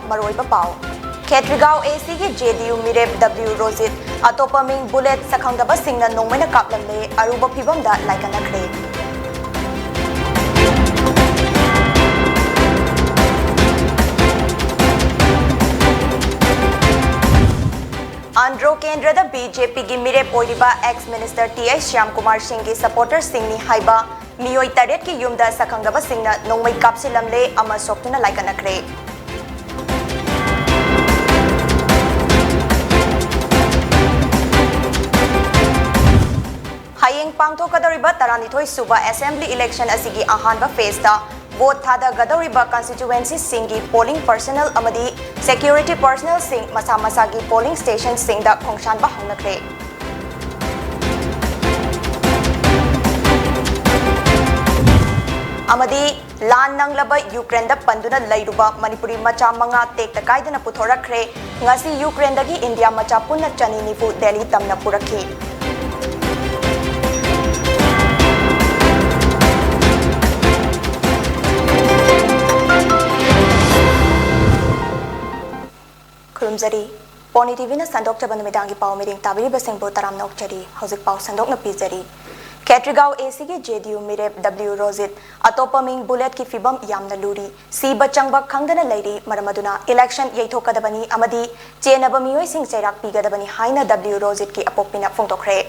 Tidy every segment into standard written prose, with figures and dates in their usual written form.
Maroiba Pau. Ketrigao AC ki JDU Mirep W Rojit Atopaming Bullet Sakhangdaba Singna Nongmena Kaplamle Aruba Pibamda Laikanakre. Andhra Kendra BJP ki Mirep Oiriba ex-minister T.I. Shyam Kumar Singh ki supporter Singni Haiba Miyoi Taret ki Yumda Sakhangdaba Singna Nongmai Kapsilamle Ama Soktuna Laikanakre. Hayeng Pangto Kadoriba Taranithoi Suba Assembly election asigi ahanba phase da vote thada Gadoriba constituency singi polling personnel amadi security personnel sing masa masagi polling station sing da khongshan ba hangnakre. Amadi lan nanglaba Ukraine da panduna lairuba Manipuri macha manga tekta kaidana puthorakre ngasi Ukraine dagi India macha punna chani nifu Delhi tamna purakhi. Kurumzari, PONYTV na sandok cha bandumidangi pao miring tabiri basing bo taram nokchari, hauzik pao sandok na pizari. Ketrigao AC ki JDU Mirep W Rojit Atopaming Bullet ki fibam yamna luri si bachangba khangdana lairi maramaduna election yaithokadabani amadi chenaba miyoi sing chairak pigadabani haina W Rojit ki apopina phongtokre.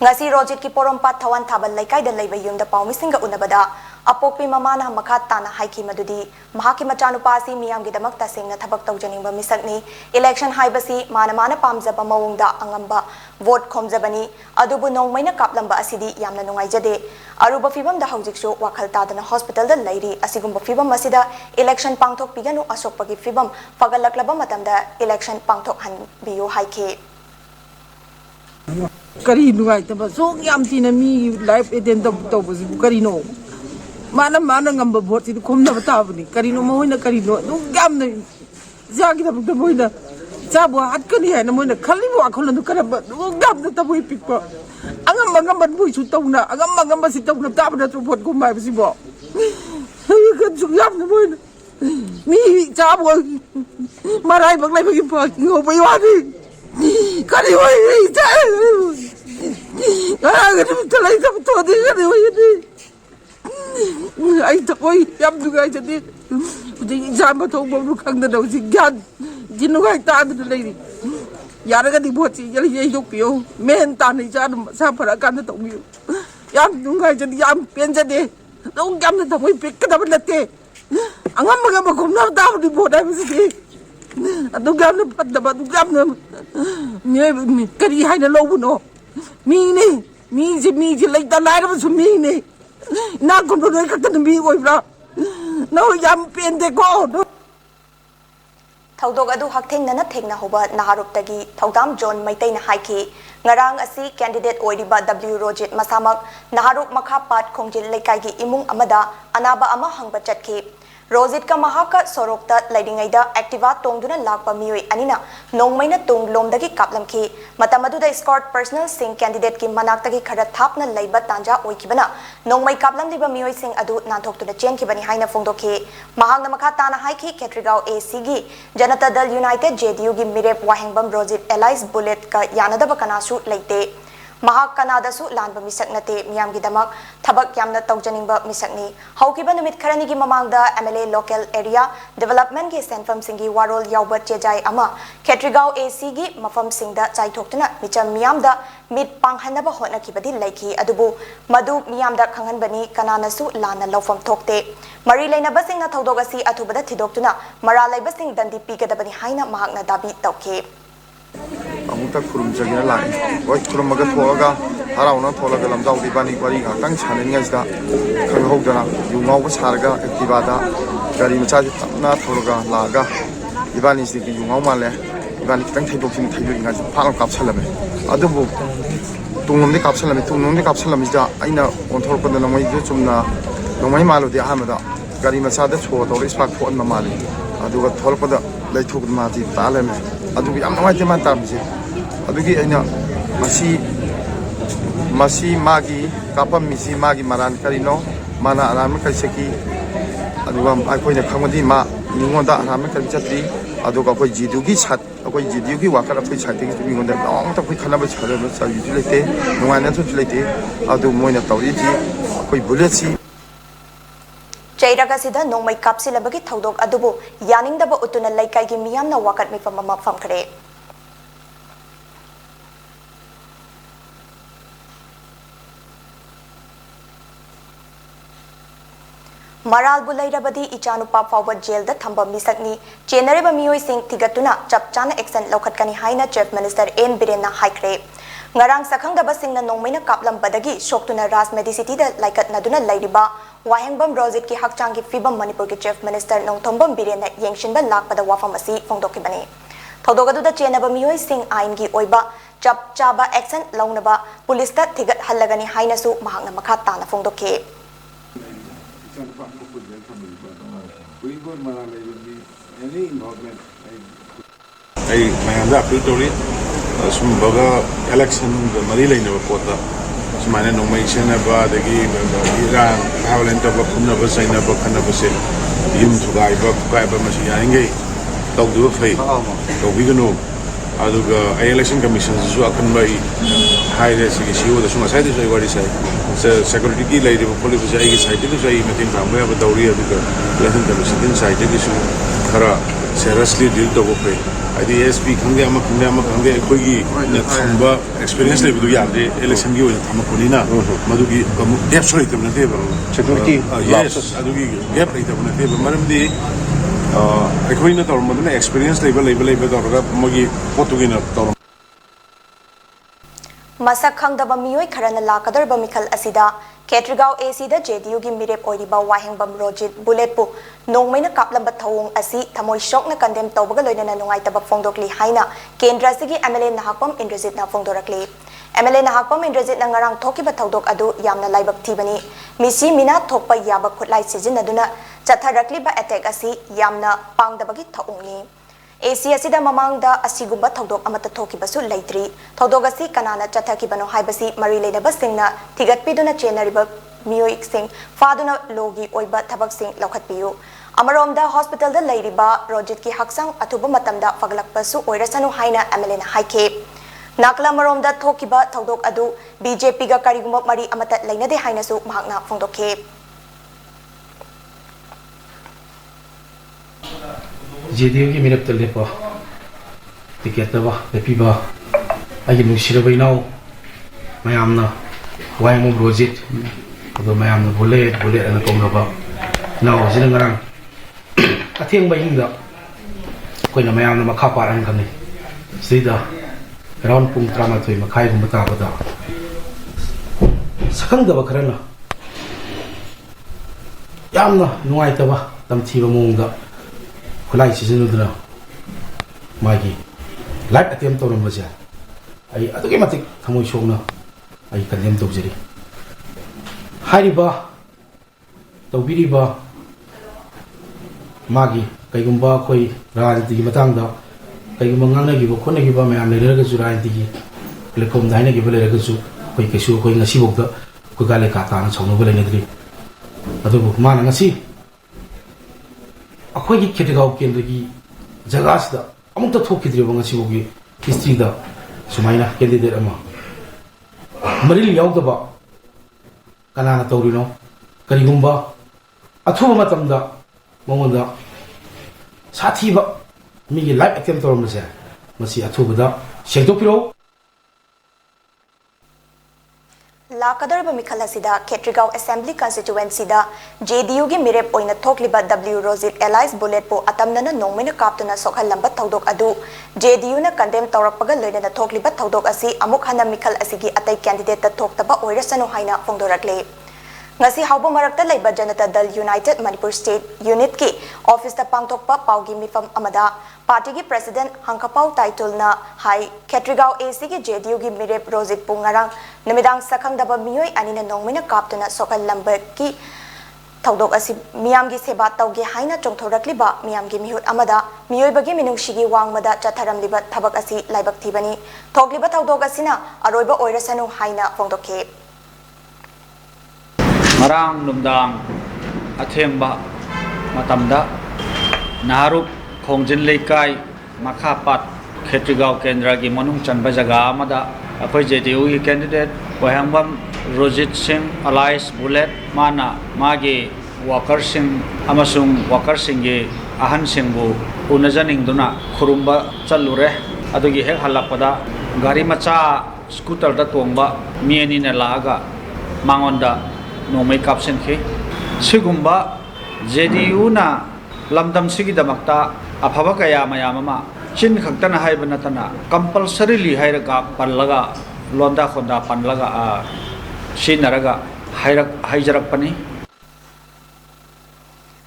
Ngasi Rojit ki porompa thawan thabal laikai da laiba yumda paumi singa unabada apokpi mamana makhat tana haiki madudi mahaki machanupasi miyamgi damakta singna thabak tawjaningba misakni election haibasi mana pamjaba mawungda angamba vote khomjabani adubu nongmaina kaplamba asidi yamna nungaijade aruba fibam da haujiksu wakhal tadana hospital da lairi asigumba fibam asida election pangthok piganu asokpagi fibam fagalaklaba matamda election pangthok han biyo haike kari nuai taba so yam tina mi life eden to kari no mana ngamba vote si khomna batabni kari no moina kari no du gam na jagi da bukta moina jabu hat kani hai na moina khali wa kholan du karaba du gam da tabui pikpa angam bui su tawna angam si tawna tabna tu vote ko mai si bo ka su yam na moina mi jabu marai bak lai bagi pa ngo bai wa ni kari wai ja ga tu talai ta to de kari wai ni ai thôi em được ai cho đi thì ra mà thôi bông khăng từ đầu thì gan chỉ nó ai ta từ đây đi giờ nó cái đi buat chỉ cho lấy dục biểu men ta này ra sao phải gan nó tổng biểu em đúng ai cho đi em biến cho đi đúng em nó tổng bị cái đó là thế anh em mà cũng nó tao đi buat em gì đúng em nó bắt đầu đúng em nó như cái gì hay là lâu nó mi chỉ lấy ta lại nó xuống mi này na kon do ka tan bi oi bra no yam pen de ko Thaudok adu haktheng na thengna hoba naharup tagi thaudam John Maitai na haiki ngarang asi candidate oiriba W Rojit masamak naharup makha pat khongjil lekai gi imung amada anaba ama hangba chatki Rojit ka mahaka sorokta laidingaida activa tongduna lakpa miyoi anina nongmaina tung lomdagi kaplamki matamaduda escort personal sing candidate ki manaktagi khara thapna laiba tanja oikibana nongmai kaplamdiba miyoi sing adu nanthoktuda chenkibani haina phongdokhi mahakna makha tana haiki Ketrigao AC gi Janata Dal United JDU gi Mirep Wahengbam Rojit Allies Bullet ka yanadaba kanasu leite Mahak Kanadasu Lanba Misak Nate Miyam Gidamak Tabak Yamna Tawjaningba Misakni Haukiba Numit Karani gi Mamangda MLA Local Area Development gi Senfam Singi Warol Yaubat Chejai Ama Ketrigao AC gi Mafam Singda Chaitok Micham Miyamda Mit Panghanaba Hotna Kibadi Laiki Adubu Madu Miyamda Kanganbani Kananasu Lana Lofam Tokte Mari Laina Basing na Tawdogasi Atubada Tidoktuna Maralai Basing Dandi Pigadabani Haina Mahakna Dabi Tauke Amutak kurum jagina lai, wai kurum maga tholaga, harauna tholaga lamjau di bani bari nga tang chanin nga isda, kang hau dana, yungau basarga, ektibada, gari macha na tholaga laga, ibani isdi ki yungau male, ibani kitang thaidok sin thaidu nga isda phalang kapsalame, adubu tungnomdi kapsalame isda aina onthorpa dana mai ju chumna, nongmai malu di ahamada, gari macha da chho tawri spak phon ma mali, aduga tholpa da laithuk ma ti talame. Adugi am ngai te man tamji adugi aina masi magi kapam magi maran karino mana alam kai seki aduga ai koina khangdi ma ꯃꯤꯉꯣꯟꯗ ꯑꯔꯥꯟꯕ ꯀꯔꯤ ꯆꯠꯇ꯭ꯔꯤ ꯑꯗꯨꯒ ꯑꯩꯈꯣꯏ ꯖꯤꯗꯤꯌꯨꯒꯤ ꯑꯩꯈꯣꯏ ꯖꯤꯗꯤꯌꯨꯒꯤ worker ꯑꯩꯈꯣꯏ ꯁꯥꯏꯠꯇꯒꯤꯁꯨ ꯃꯤꯉꯣꯟꯗ ꯅꯣꯡꯃꯇ ꯑꯩꯈꯣꯏ ꯈꯟꯅꯕ ꯁꯥꯟꯅꯕ ꯆꯥꯕꯤꯁꯨ ꯂꯩꯇꯦ ꯅꯨꯡꯉꯥꯏꯅꯁꯨ ꯂꯩꯇꯦ ꯑꯗꯨ ꯃꯣꯏꯅ ꯇꯧꯔꯤꯁꯤ ꯑꯩꯈꯣꯏ ꯕꯨꯂꯦꯠꯁꯤ ꯆꯩꯔꯛ ꯑꯁꯤꯗ ꯅꯣꯡꯃꯩ ꯀꯥꯞꯁꯤꯜꯂꯕꯒꯤ ꯊꯧꯗꯣꯛ ꯑꯗꯨꯕꯨ ꯌꯥꯅꯤꯡꯗꯕ ꯎꯠꯇꯨꯅ ꯂꯩꯀꯥꯏꯒꯤ ꯃꯤꯌꯥꯝꯅ ꯋꯥꯀꯠ ꯃꯤꯐꯝ ꯑꯃ ꯐꯝꯈ꯭ꯔꯦ꯫ ꯃꯔꯥꯜꯕꯨ ꯂꯩꯔꯕꯗꯤ ꯏꯆꯥꯅꯨꯄꯥ ꯐꯥꯎꯕ ꯖꯦꯜꯗ ꯊꯝꯕ ꯃꯤꯁꯛꯅꯤ ꯆꯦꯟꯅꯔꯤꯕ ꯃꯤꯑꯣꯏꯁꯤꯡ ꯊꯤꯒꯠꯇꯨꯅ ꯆꯞ ꯆꯥꯅ ꯑꯦꯛꯁꯟ ꯂꯧꯈꯠꯀꯅꯤ ꯍꯥꯏꯅ ꯆꯤꯐ ꯃꯤꯅꯤꯁꯇꯔ ꯑꯦꯟ ꯕꯤꯔꯦꯟꯅ ꯍꯥꯏꯈ꯭ꯔꯦ꯫ ngarang sakhangdabasingna nongmaina kaplambadagi shoktuna Rajmedicity da laikatnaduna lairiba wahengbam Rojit ki hakchang ki fibam Manipur ki chief minister Nongthombam Birenna yengshinba lakpada wafam asi phongdokibani thodogadu da chenaba miyoi sing ain gi oiba chap chaba action launaba police ta thigat hallagani hainasu mahakna makha tana phongdokhe I mayamda appeal tori sum baga election mari laina pota sumane nomination ba dagi Iran violent ba kunna ba saina ba kana ba se yim thugai ba masi yange tawdu fai tawbigano aduga election commission su akan bai high risk ki siwo da suma sai da wari sai security ki lai de police ai ki side ki sai metin famwe ba dawri aduga election commission side ki su khara seriously deal to go pay adi ASP khangde ama khangde khoi na thamba experience le bidu yadre election gi thama kunina madugi gap sorry tamna de security yes adugi gap le tamna de maramdi khoi na tor maduna experience level tor magi potugina tor masak khangdaba miyoi kharana lakadarba mikhal asida Ketrigao AC da JDU gi mirep oiriba wahengbam Rojit bullet pu nongmaina kaplamba thawong asi thamoi shokna condemn tawbaga loinana nungaitaba phongdokli haina kendra sigi MLA Nahakpam Indrajit na phongdorakli MLA Nahakpam Indrajit na ngarang thokiba thawdok adu yamna laibak thibani misi mina thokpa yaba khutlai sijinaduna chatharakliba attack asi yamna pangdabagi thawongni AC asida mamangda asigumba thodok amata thokibasu leitri thodok asi kanana chathakibano haibasi mari leinaba singna thigatpiduna chenariba miyoi sing faduna logi oiba thabak sing lokhatpiyu amaromda hospital da leiriba Rojit ki haksang athuba matamda faglakpasu oirasanu haina MLA na haike nakla maromda thokiba thodok adu BJP ga karigumba mari amata leinade hainasu mahakna phongdokhe JDU की मेरे तले पर ticket दबा लेपी बा आगे नुशिरा बैनाव मैं आमना वाइमो Rojit तो मैं आमना बोले अन कौन रबा नाव जिन नरंग अत्यंग बाइंगा कोई ना मैं आमना मखा पारन करने सीधा राउंड पुंग त्रामा तो मखाई को बता बता सकंग दबा करना यामना नुआई तबा तम थीबा मोंगा खुलाई सिजनुदना मागी लाइफ अटेम्प तौरम बजा आई अदुगे मतिक थमोय सोगना आई कंडेम तौजरी हारिबा तौबिरिबा मागी कईगुंबा कोई राजनीति की मतंगदा कईगुंबा ngannagiba khonnagiba mayam leiragaju राजनीति प्लेटफॉर्म दाइनागिबा लेरगaju कोई केसु कोई ngasi bokda ko gale ka ta na chongnoba leinadri अदुबु माना ngasi अखोई खेतगाव केंद्र की जगह से अमुक थोकिद्री बंगसीबोगी हिस्ट्री दा सुमाइना कैंडिडेट अमा मरिल याउदबा कनाना तौरिनो करिगुंबा अथुबा मतमदा मंगोंदा साथीबा मिगी life attempt तौरमसे Masih अथुबदा सेंगदोपिरो Lakadarba mikhal asida Ketrigao Assembly Constituency da JDU gi mirep oina thokliba W Rojit Allies bullet po atamnana nongmaina kaptuna sokhalamba thodok adu JDU na condemn tawrakpaga loinana thokliba thodok asi amuk hana mikhal asigi atai candidate ta thoktaba oirasanu haina phongdorakle ngasi hauba marakta leiba Janata Dal United Manipur State Unit ki office ta pangthokpa paugi mifam amada party ki president Hangkapau title na hai Ketrigao AC ki JDU gi mirep Rojit pungarang namidang sakhangdaba miyoi anina nongmaina kaptuna sokal lamber ki thodok asi miyam gi seba tawge haina chongthorakliba miyam gi mihut amada miyoi bagi minungshigi wangmada chatharamliba thabak asi laibak thibani thokliba thodok asina aroiba oirasanu haina phongdokhe Marang numdang athengba matamda naharup khongjin leikai makhapat khetrigao kendra gi manung chanba jaga amada akoi JDU gi candidate wahangbam Rojit Singh Allies Bullet mana magi worker sing amasung worker sing gi ahan singbu unajaning duna khurumba chalure adugi hek halapada gari macha scooter da tongba mieni na laga mangonda nomai kapsen khi sigumba JDU na lamdam sigi damakta afaba kaya mayamama chin khaktana haiba natana compulsorily hairaga pallaga londa khonda panlaga sinaraga haijarakpani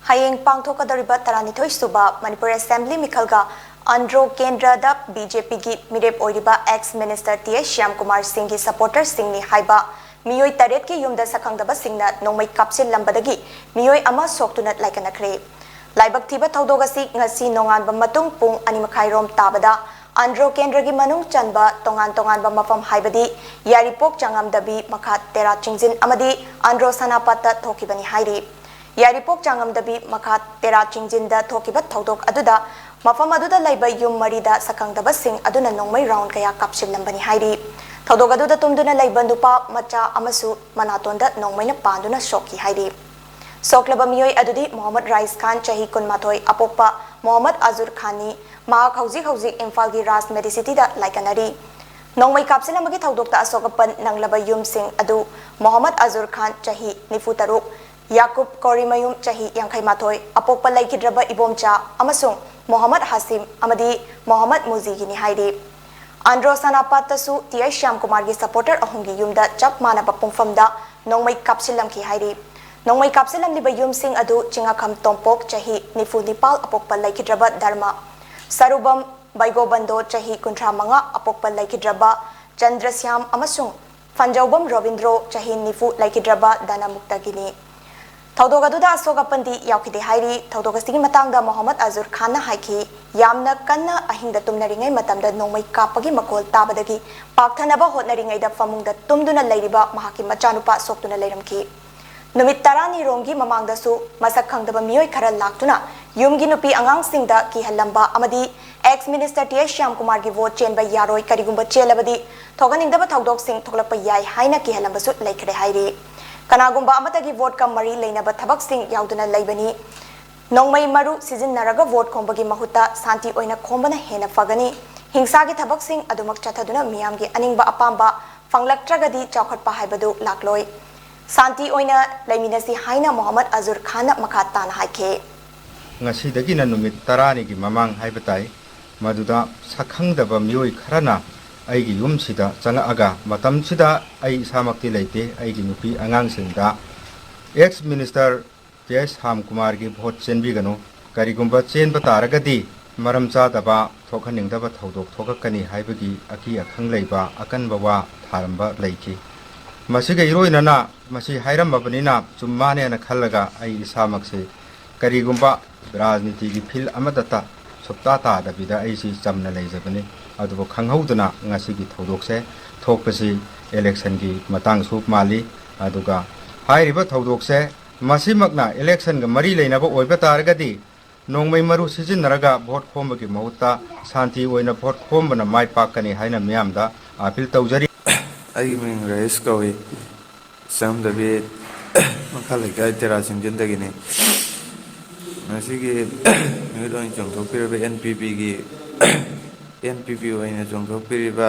Hayeng pangthokadariba taranithoi suba Manipur Assembly Mikhalga Andro Kendra da BJP gi mirep oiriba ex minister TA Shyam Kumar Singh gi supporter singni haiba miyoi taret ki yumda sakhangdaba singna nongmai kapsil lambadagi miyoi ama soktuna laikanakre laibak thiba thodogasi ngasi nongan ba matung pung animakhai rom tabada Andro Kendra gi manung chanba tongan ba mafam haibadi yaripok changamdabi makha tera chingjin amadi Andro Sanapata thokibani hairi Yaripok Changamdabi Makha Tera Chingjinda Thokiba Thodok Aduda Mafam Aduda Laiba Yum Marida Sakangdaba Singh Aduna Nongmai Round Kaya Kapsil Lambani Hairi Thodok Aduda Tumduna Laiba Nupa Macha Amasu Manatonda Nongmaina Panduna Shoki Hairi Soklaba Miyoi Adudi Muhammad Rais Khan Chahi Kunmathoi Apokpa Muhammad Azur Khani Mahak Hauzik Imphal gi Ras Medicity da Laikanari Nongmai Kapsil Lambagi Thodokta Asokapan Nanglaba Yum Singh Adu Muhammad Azur Khan Chahi Nifutaruk Yakub Korimayum Chahi Yankai Mathoi Apokpa Laikidraba Ibomcha Amasung Muhammad Hasim Amadi Muhammad Muzigini Hairi Andro Sanapatasu Tia Shyam Kumar gi supporter ahungi yumda chap manaba pungfamda nongmai kapsilam ki hairi nongmai kapsilam liba yum sing adu chingakham tompok Chahi Nifu Nipal Apokpa Laikidraba Dharma Sarubam Baigobando Chahi Kuntra Manga Apokpa Laikidraba Chandrasyam Amasung Fanjaubam Robindro Chahi Nifu Laikidraba Dana Muktagini Thodogadu Asogapandi Yaukide Hairi, Thodogasti Matanga Muhammad Azur Khana Haiki, Yamna Kanna Ahinda Tumnaringai Matamda Nomai Kapagi Makol Tabadagi, Paktanaba Hotnaringai da Famung da Tumduna Ladiba Mahaki Machanupa Soktuna Leramki. Numitarani Rongi Mamanga Su, Masakang the Bamioi Kara Laktuna, Yumgi Nupi Angang Singda Ki Halamba Amadi, ex Minister Tia Shyam Kumar gi vote chain by Yaroi Karigumba Chelabadi, Toganing the Thodok Sing Toklapa Yai Haina Ki Halamba Sut Lake Hairi. Kanagumba amatagi vote ka mari leinaba thabak sing yauduna leibani nongmai maru season naraga vote khombagi mahuta santi oina khombana hena fagani hingsa gi thabak sing adumak chathaduna miyam gi aningba apamba fanglaktragadi chawkhatpa haibadu lakloi santi oina leiminasi haina Muhammad Azur Khan makatan haike ngasi dagi na numit tarani gi mamang haibatai maduda sakhangdaba miyoi kharana aigi yum sida changa aga matam sida ai samakti leite aigi nupi angang singda ex minister Ts Ham Kumar gi vote chenbi gano karigumba chen bataragadi maram cha daba thokhaning daba thodok thokakani haibagi aki akhang leiba akan bawa tharamba leiki masiga iroina na masi hairam babanina chummane na khallaga ai samakse karigumba rajniti gi phil amadata sopta ta dabida ai si chamna leijabani adubo khanghauduna ngasigi thodokse thokpasi election gi matang sup mali aduga hairiba thodokse masimakna election ga mari leinaba oiba taragadi nongmai maru sijinnaraga vote khombagi mahutta santi oina vote khombana mai pakani haina miyamda appeal tawjari ai ming rais koi samdabi makhala ga tera singjindagi ne masigi ngidon chongthokpirbe NPP gi NPP oina chongthokpiriba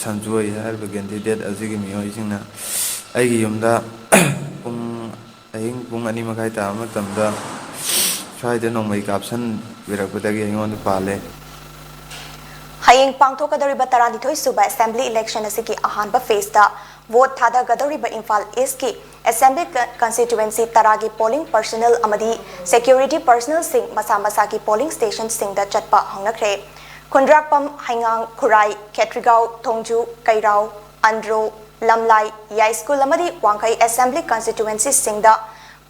sanjoi harba candidate azigi miyoisingna aigi yumda pung ahing pung ani makai ta matamda swaida nongmai kapsan birakpatagi aingon pale Hayeng pangthokadariba taranithoi suba assembly election asiki ahanba phase da vote thadagadariba Imphal East ki assembly constituency taragi polling personnel amadi security personnel sing masa masa ki polling station sing da chatpa hangnakre Kundrakpam Haingang Kurai Ketrigao Tongju Kairao Andro Lamlai Yai School amadi Wangkai assembly constituency sing da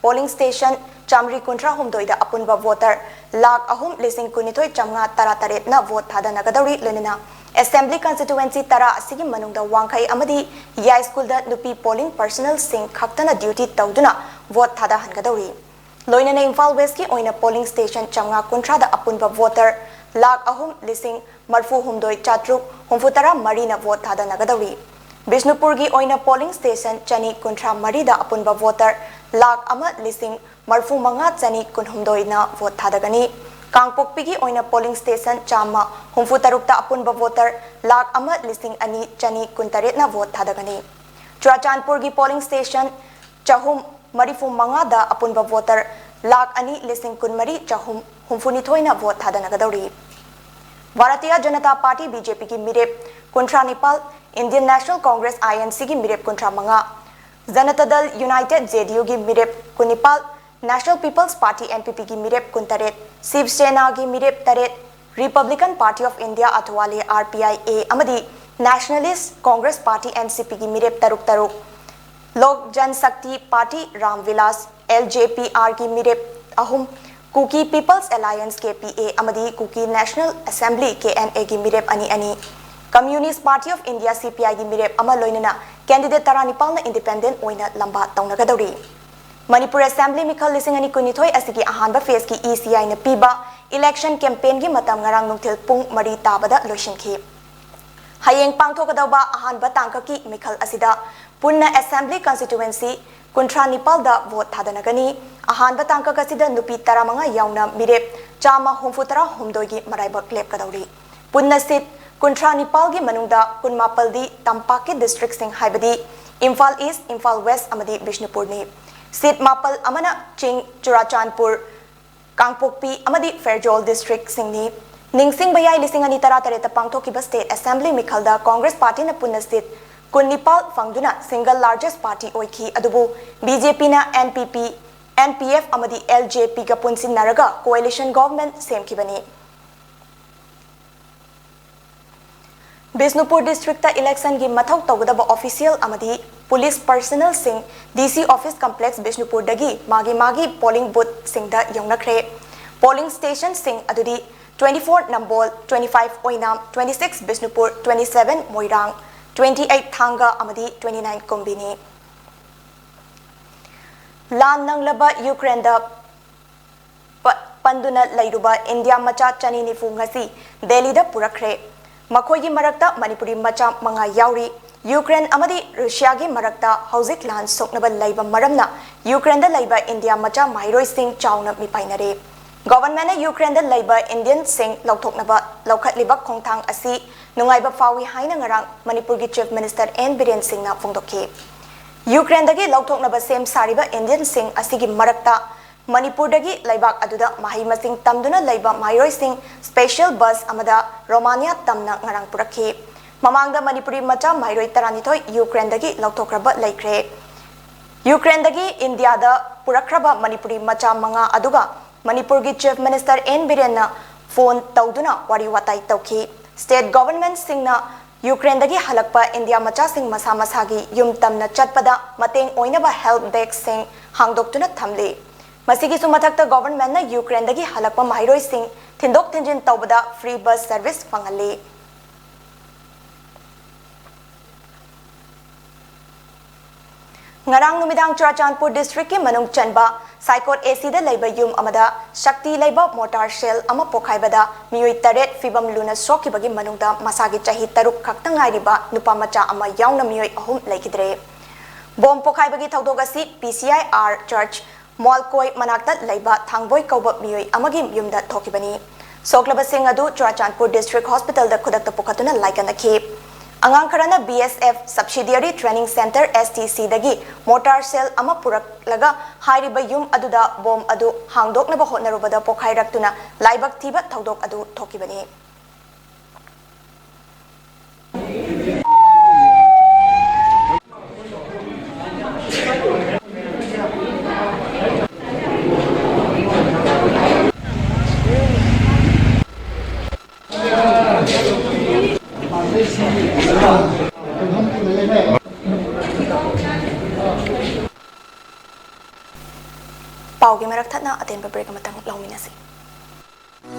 polling station Chamri Kuntra Humdoida Apunba voter Lak Ahum Lising Kunitoi Chamga Tarataret na vote Thada Nagadari Lenina Assembly constituency Tara Asigi Manungda Wangkai Amadi Yai School da Nupi polling personnel sing Khaktana duty Tauduna vote Thada Hangadori लोइनना इम्फाल वेस्ट की ओइना polling station चंगा कुंट्रादा अपुनबा voter lakh अहुम लिसिंग मरफू हुमदोई चात्रुक हुमफुतरा मरीना वोट थादनगदौरी बिष्णुपुर की ओइना पोलिंग स्टेशन चनी कुंट्रा मरीदा अपुनबा वोटर लाख अमा लिसिंग मरफू मंगा चनी कुनहुमदोइना वोट थादगनी कांगपोकपी की ओइना polling station Chama हुमफुतरुकता अपुनबा voter lakh अमा लिसिंग अनी चनी कुंतरेतना वोट थादगनी चुराचांदपुर की पोलिंग स्टेशन चहुम मरीफू मंगादा अपुनबा वोटर लाख अनी लिसिंग कुनमरी चहुम हुमफुनिथोइना vote थादनगदौरी Bharatiya Janata party BJP की मिरेप कुंट्रा Nepal Indian national Congress INC की मिरेप कुंट्रा मंगा जनता दल यूनाइटेड JDU की मिरेप कुनिपाल नेशनल पीपल्स पार्टी NPP की मिरेप कुंतरेत शिवसेना की मिरेप तरेत रिपब्लिकन पार्टी ऑफ इंडिया अथवाले RPIA अमदी नेशनलिस्ट कांग्रेस पार्टी NCP की मिरेप तरुक तरुक लोक जनशक्ति पार्टी रामविलास LJPR की मिरेप अहुम कुकी पीपल्स अलायंस KPA अमदी कुकी नेशनल असेंबली KNA की मिरेप अनि अनि कम्युनिस्ट पार्टी ऑफ इंडिया CPI की मिरेप अमा लोइनना कैंडिडेट तरानिपाल इंडिपेंडेंट ओइना लंबा तौनगदौरी मणिपुर असेंबली मिखल लिसिंग अनि कुनिथोय असिगी अहानबा फेस की ECI न पीबा इलेक्शन कैंपेन की मतम ngarang nungthil pung mari tabada loishinki hayeng pangthokadaba ahanba tangkaki mikhal asida punna assembly constituency कुंट्रा Nepal दा वोट थादनगनी अहानबा तांका कसिदा नुपी तरामंगा यावना मिरेप चामा हुमफुतरा हुमदोगी मराइबक लेपकदौरी पुन्ना सीट कुंट्रा निपाल की मनुंगदा कुनमापलदी तंपाकी डिस्ट्रिक्ट सिंह हाइबदी इम्फाल ईस्ट इम्फाल वेस्ट अमदी बिष्णुपुर ने सीट मापल अमना चिंग चुराचांदपुर कांगपोकपी अमदी फेरजोल डिस्ट्रिक्ट सिंह ने निंगसिंग बयाई लिसिंग अनि तरा तरेता पांगथोकिबा स्टेट असेंबली मिखलदा कांग्रेस पार्टी न पुन्ना सीट कुनिपाल फंगदुना सिंगल लार्जेस्ट पार्टी ओइखी अदुबु बीजेपी ना NPP NPF अमदी LJP का पुनसिनरगा कोalition गवर्नमेंट सेमखिबनी बिष्णुपुर डिस्ट्रिक्ट इलेक्शन की मथौ तौगदबा ऑफिशियल अमदी पुलिस पर्सनल सिंह DC ऑफिस कॉम्प्लेक्स बिष्णुपुर दगी मागी पोलिंग बूथ सिंगदा यौनखरे पोलिंग स्टेशन सिंह अदुदी 24 नंबोल 25 ओइनाम 26 बिष्णुपुर 27 मोइरांग 28 थांगा अमदी 29 कुंबिनी लान नंगलबा यूक्रेन दा पंदुना लैरुबा इंडिया मचा चनी निफु ngasi दिल्ली दा पुरखरे मखोई मरक्ता मणिपुरी मचा मंगा याउरी यूक्रेन अमदी रशिया की मरक्ता हौजिक लान सोकनबा लैबा मरमना यूक्रेन दा लैबा इंडिया मचा माइरोई सिंह चाउना मिपाइनरे गवर्नमेंट ने यूक्रेन दा लैबा इंडियन सिंह लौथोकनबा लौखतलिबा खोंथांग असि नुंगाइबा फावी हाइना ngarang मणिपुर की chief minister N Biren Singh ना फोंदोखे यूक्रेन दगी लौथोकनबा सेम सारिबा इंडियन सिंह असिगी मरक्ता मणिपुर दगी लैबाक अदुदा माही मसिंग तमदुना लैबा माइरोई सिंह स्पेशल बस अमदा रोमानिया तमना ngarang पुरखे ममांगदा मणिपुरी मचा माइरोई तरानिथोय यूक्रेन दगी लौथोक्रबा लैख्रे यूक्रेन दगी इंडिया दा पुरखरबा मणिपुरी मचा मंगा अदुगा मणिपुर की चीफ मिनिस्टर N Biren ना फोन तौदुना वारी वाताई तौखी स्टेट गवर्नमेंट सिंगना यूक्रेन दगी हलकपा इंडिया मचा सिंग मसा मसागी युम तमना चटपदा मतेंग ओइनबा हेल्प डेस्क सिंग हांगदोक्तुना थमले मसिगी सुमथक्ता गवर्नमेंट ना यूक्रेन दगी हलकपा माइरोई सिंग थिंदोक थिंजिन तौबदा फ्री बस सर्विस फंगले ngarang numidang Churachandpur district ki manung chanba Saikot AC दा लैबा युम अमदा शक्ति लैबा मोटार शेल अमा पोखाइबदा मियोई तरेट फिबम लुना सोकिबगी मनुंगदा मसागी चाही तरुक खक्तंग आइरिबा नुपा मचा अमा याउना मियोई अहुम लैखिद्रे बॉम पोखाइबगी थौदोग असि PCIR चर्च मॉलकोई मनाक्ता लैबा थांगबोई कौबा मियोई अमगी युमदा थोकिबनी सोकलबा सिंह अदु चुराचांदपुर डिस्ट्रिक्ट हॉस्पिटल दा खुदक्ता पोखतुना लाइकनखि अंगांग खरना BSF subsidiary training centre STC दगी मोटार सेल अमा पुरक हाइरिबा युम अदुदा बॉम अदु हांगदोकनबा होटनरुबदा पोखाइरक्तुना लाइबक थीबा थौदोक अदु थोकिबनी पाउगे मरक थना अतेन break अमतंग लौमिनसी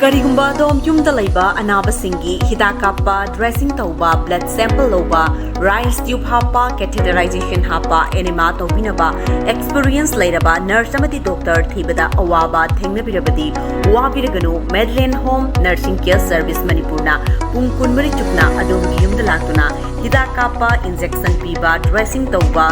Karigumba dom yumda laiba anabasingi hidak kappa dressing tauba blood sample loba rice tube hapa catheterization hapa enema tobinaba experience lairaba nurse amati doctor thibada awaba thengnabirabadi wabiraganu Medline Home Nursing Care Service Manipurna pung kunmari chukna adom yumda latuna hidak kappa injection piba dressing tauba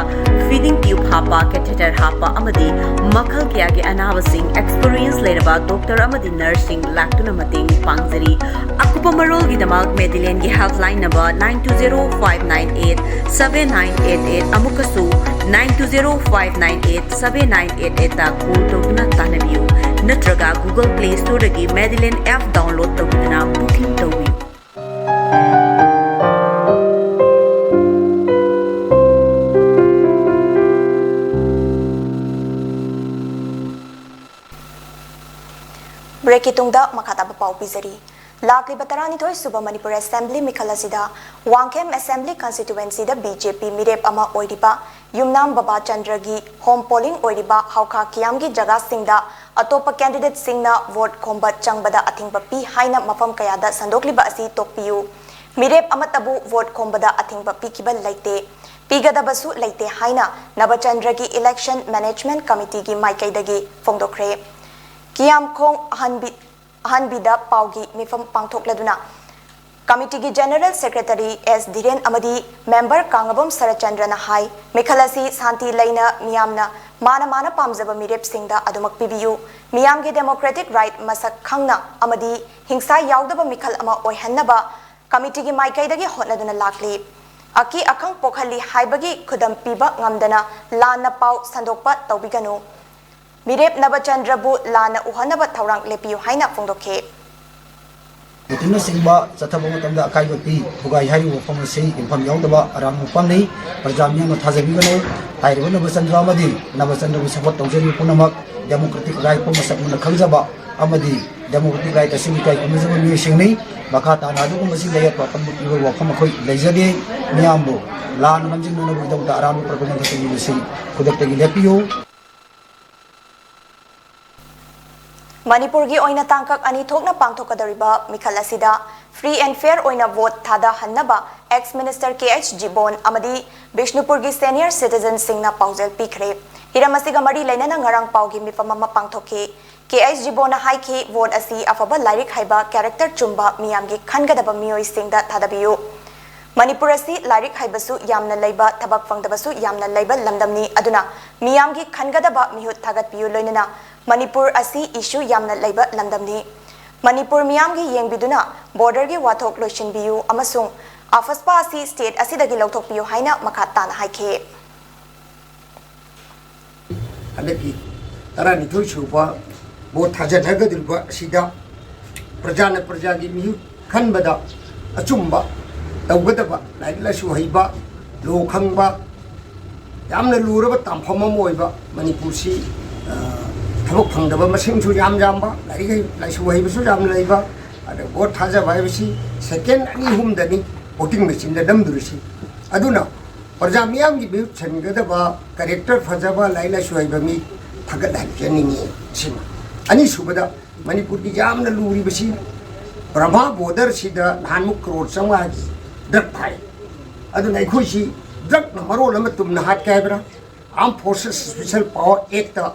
feeding tube hapa catheter hapa amadi makhal kya ge anabasing experience lairaba doctor amadi nursing tuna mating pangzari akupa marol gi damak Medline gi helpline number 9205987988 amukasu 9205987988 ta call tawna tanabiu natraga Google Play Store gi Medline app download tawna booking tawi Break itungda makataba pau pizari. Lakli batarani thoi suba Manipur Assembly Mikhalasida Wangkem Assembly Constituency da BJP Mirep ama oiriba Yumnam Baba Chandragi home polling oiriba Hauka Kiamgi jaga singda atopa candidate singna vote combat changbada athingba pi haina mafam kayada sandokliba asi tokpiu Mirep amatabu vote combada athingba pi kibal laite pigadabasu laite haina Nabachandragi Election Management Committee gi maikaidagi fongdokre Kiam Kong Hanbida Paugi Mifam Pangtok Laduna Committee gi General Secretary S. Dhiren Amadi Member Kangabam Sarachandrana Hai Mikhalasi Santi Laina Miyamna Mana Pamzaba Mirep Singda Adumak Pibiyu Miyamgi Democratic Right Masak Khangna Amadi Hingsa Yaudaba Mikhal Ama Oihannaba Committee gi Maikaidagi Hotnaduna Lakli Aki Akang Pokhali Haibagi Kudam Piba Ngamdana Lana Pau Sandokpa Taubiganu Mirep Nabachandrabu Lana Uhanaba Taurang Lepiu Haina Fongdoke. Mutina Singba, Satabamata Kaigoti, Bugai Hari, Pomasi, Impam Yodaba, Aram Pamni, Prajamian Tazabino, Iron Nabasandramadi, Nabasandra support Tongeri Punamak, Democratic Right Pomasak Kanzaba, Amadi, Democratic Right Assembly, Amazon Shini, Bakata, Nadu Masilaya, Patamu, Wakamako, Lazade, Niambo, Lan Manjin Nobu, Aram Propaganda University, Kudaki Lepio. Manipur gi oina tangkak ani thokna pangthokadariba Mikhalasida free and fair oina vote thada hannaba ex-minister KH Jibon amadi Bishnupur gi senior citizen singna paujel pikre hiramasiga mari lainana ngarang paugi mifamama pangthoke KH Jibona haiki vote asi afaba lyric haiba character chumba miyamgi khangadaba miyoi singda thadabiyu Manipur asi lyric haibasu yamna leiba thabak fangdabasu yamna leiba lamdamni aduna miyamgi khangadaba mihut thagatpiyu loinana Manipur asi issue yamna laiba landamni Manipur miyamgi yengbiduna border gi wathok loishin biu amasung afaspa asi state asidagi lauthok biu haina makhatana haike Aleki tarani thoi chupa bo thajanaga dilba sida prajagi mihu khanbada achumba tawgadaba laila su haiba lo khangba yamna luraba tamphama moiba Manipur si Tabuk Pangdaba Masing Yam Jamba, like Suhabisu Yam Labor, and what has a privacy, second any whom the voting machine, the Dumdurisi. Aduna, Orjamiam Gibu, Changadaba, character Fazaba, Laila Shuabami, Tagadan, Jenny Sima. Ani Subada, Manipuri Yam the Luri Basi, Brahma Border Sida, Hanmuk Road, somewhere, drug pie. Aduna Kushi, drug Namaro Lamatum Nahat Cabra, Armed Forces Special Power Actor.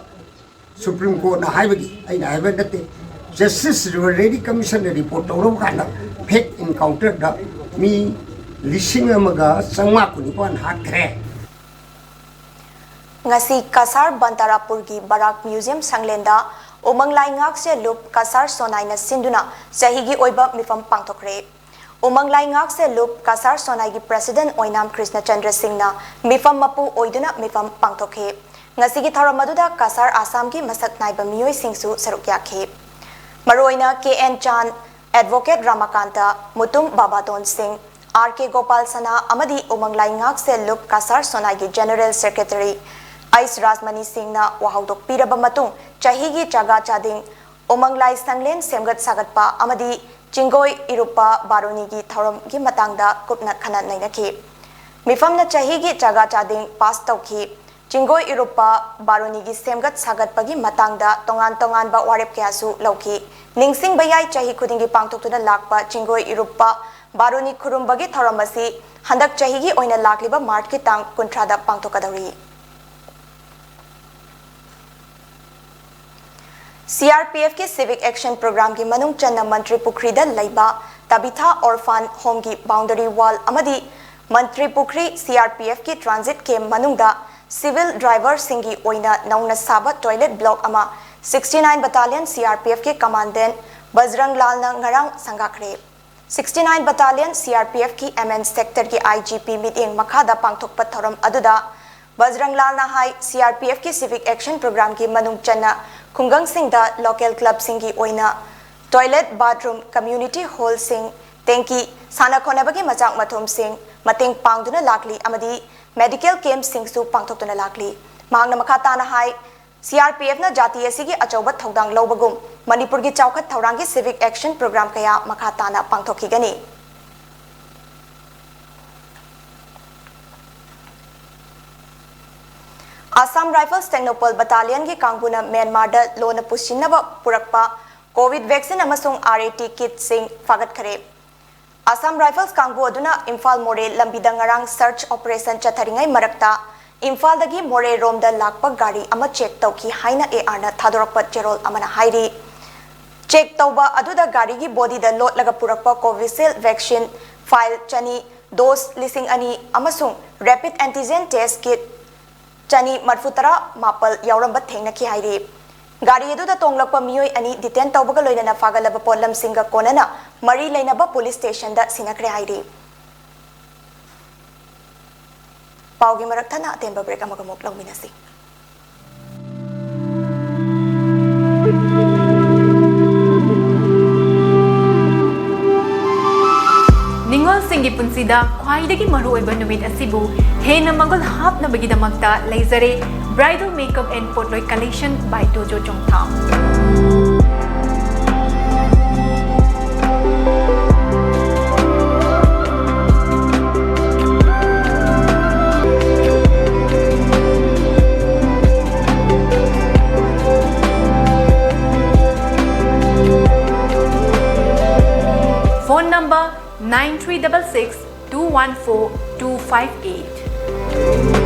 Supreme Court na haibagi ai na haiba date Justice Ready Commission report tawro kana fake encounter da mi lising amaga sangma kunipan hakre Ngasi Kasar Bantarapur gi Barak Museum Sanglenda Umanglai ngak se lup Kasar Sonai na sinduna sahigi oiba mifam pangthokre Umanglai ngak se lup Kasar Sonai gi President Oinam Krishna Chandra Singh na mifam mapu oiduna mifam pangthokhe Ngasigi Thoramaduda Kasar Assam ki masak naiba miyoi singsu saruk yakhe Maroina KN Chan Advocate Ramakanta Mutum Babaton Singh RK Gopal Sana Amadi Umanglai ngak se lup Kasar Sonai gi General Secretary Ais Rasmani Singh na wahaudok piraba matung chahigi chaga chading Umanglai Sanglen Semgat Sagatpa Amadi Chingoi Irupa Baroni gi Thoram gi matangda kupna khana nainakhe Mifamna chahigi chaga chading pass tawkhi Jingoi Irupa Baroni Semgat Sagat Pagi Matangda Tongan Ba Warep Kasu Lauki Ningsing Bayai Chahi Kudingi Pangtok to the Lakpa Jingoi Irupa Baroni Kurumbagi Thoramasi Handak Chahigi Oina Lakliba Market Tang Kuntrada Pangtokadari CRPF के Civic Action Program की मनुंग चन्ना मंत्री पुखरी दा लैबा तबिथा orphan home की boundary wall अमदी मंत्री Pukhri CRPF की transit के मनुंग दा सिविल ड्राइवर सिंगी ओइना नौना साबा टॉयलेट ब्लॉक अमा 69 बटालियन CRPF के कमांडेंट बजरंग लाल ना ngarang संगाखरे 69 बटालियन CRPF की MN सेक्टर की IGP मीटिंग मखादा पांगथोकपा थौरम अदुदा बजरंग लाल ना हाई CRPF की सिविक एक्शन प्रोग्राम की मनुंग चन्ना खुंगंग सिंह दा लोकल क्लब सिंह की ओइना टॉयलेट बाथरूम कम्युनिटी हॉल सिंह टेंकी साना खोनाबगी मचाक मथुम सिंह मतेंग पांगदुना लाकली अमदी मेडिकल कैंप सिंह सु पांगथोकतुना लाकली मांगना मखाताना हाई CRPF ना जातीय सिगी अचौबा थौदांग लौबगुम मणिपुर की चौखट थौरांगी सिविक एक्शन प्रोग्राम कया मखाताना पांगथोकीगनी Assam Rifles Technopol Battalion की कांगबुना म्यांमार दा लोन पुसिनबा पुरकपा कोविड वैक्सीन अमसुंग RAT किट सिंग फागत खरे Assam Rifles कांगबु अदुना इम्फाल मोरे लंबिदा ngarang सर्च ऑपरेशन चथरिंgai मरकता इम्फाल दगी मोरे रोम दा लाकपा गाड़ी अमा चेक तौकी हाइना AR ना थादोरकपा जेरोल अमना हाइरी चेक तौबा अदुदा गाड़ी की बॉडी दा लोट लगा पुरकपा कोविशील्ड वैक्सीन फाइल चनी डोज लिसिंग अनि अमसुंग रैपिड एंटीजन टेस्ट किट चनी मरफुतरा मापल यावरंबा थेंगनकी हाइरी गाड़ी अदुदा तोंगलकपा मियोय अनि डिटेन तौबगा लोइना फागलबा पोलम सिंगा कोनना मरी लेनबा पुलिस स्टेशन दा सिनकरे हाइरी पाउगी मरकथना अतेंबा ब्रेक अमगा मोक लौमिनसी निंगोल सिंगी पुंसीदा ख्वाइदगी मरुओइबा नुमित असिबु हेना मंगल हापनबगिदमक्ता लेजरे ब्राइडल मेकअप एंड पोटलोय collection by Tojo Chongtham phone number 9366214258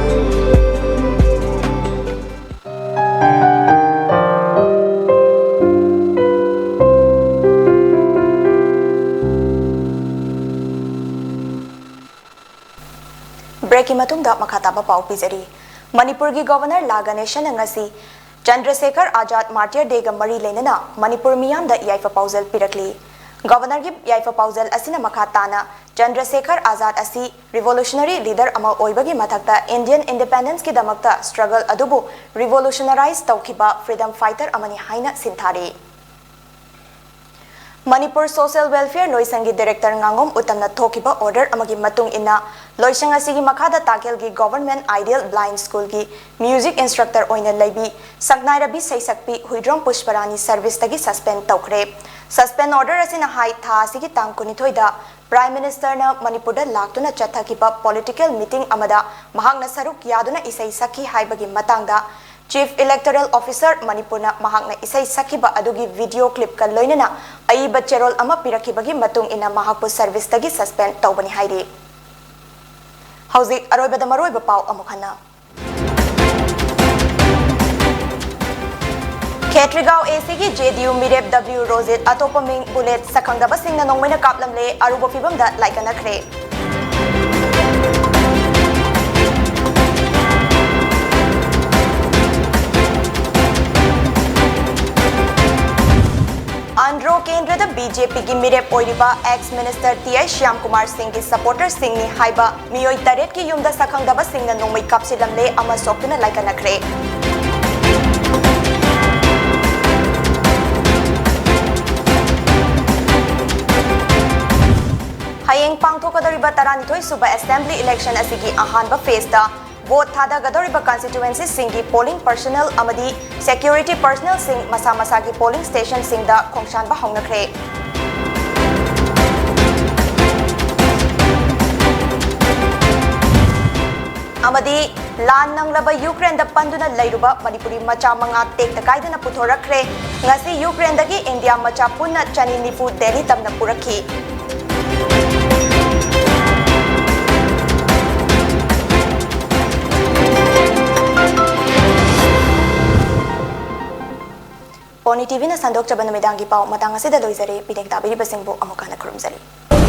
break की मतुंगदा मखाताबा पाउ पिजरी मणिपुर की governor La Ganesan ngasi Chandrashekhar Azad martyr day गा मरी लेनना मणिपुर मियाम दा याइफा पाउजल पिरकली गवर्नर की याइफा पाउजल असिना मखाताना चंद्रशेखर आजाद असी रिवोल्यूशनरी लीडर अमा ओइबगी मथक्ता इंडियन इंडिपेंडेंस की दमक्ता स्ट्रगल अदुबु रिवोल्यूशनराइज तौखिबा फ्रीडम फाइटर अमनी हाइना सिंथारी मणिपुर सोशल वेलफेयर लोइसंगी डायरेक्टर nganगोम उतमना थोखिबा ऑर्डर अमगी मतुंग इना लोइसंग असिगी मखादा ताकेल की गवर्नमेंट आइडियल ब्लाइंड स्कूल की म्यूजिक इंस्ट्रक्टर ओइना लेबी सकनाइरबी सैसक्पी हुइड्रोम पुष्परानी सर्विस तगी सस्पेंड तौखरे सस्पेंड ऑर्डर असिना हाई था असिगी तांग कुनिथोइदा प्राइम मिनिस्टर ना मणिपुर दा लाक्तुना चथकिबा पॉलिटिकल मीटिंग अमदा महांगना सरुक यादुना इसै सखी हाइबगी मतांगदा चीफ इलेक्टोरल ऑफिसर मणिपुरना महांगना इसै सखिबा अदुगी वीडियो क्लिप का लोइनना अइबा चेरोल अमा पिरखिबगी मतुंग इना महाकपु सर्विस तगी सस्पेंड तौबनी हाइरी हौजिक अरोइबदा मरोइबा पाउ अमुखना खेत्रीगांव एसी की JDU मिरेप W रोजित अतोपा मिंग बुलेट सखंगदबा सिंगना नोंमैना कापलमले अरुबा फिबमदा लाइकनखरे आंध्रो केंद्र बीजेपी की मिरेप ओइरिबा ex minister TI Shyam Kumar Singh की सपोर्टर सिंह नि हाइबा मियोय तरेट की युमदा सखंगदबा सिंगना नोंमै कापसिलमले अमा सोक्तुना लाइकनखरे हयेंग पांगथोकदरिबा 32 सुबा असेंबली इलेक्शन असिगी अहानबा फेसदा वोट थादागदरिबा कॉन्स्टिट्यूएंसी सिंगी पोलिंग पर्सनल अमदी सिक्योरिटी पर्सनल सिंग मसा मसा की पोलिंग स्टेशन सिंगदा खोंगशानबा होंगनखरे अमदी Lan nanglaba Ukraine da panduna leiruba Manipuri macha manga tekta kaidana puthorakre ngasi Ukraine dagi India macha punna chani nifu Delhi tamna purakhi. PONYTV na sandok chabana medangi pau matang asida loizare pideng tabiri basingbo amukana kurumzari.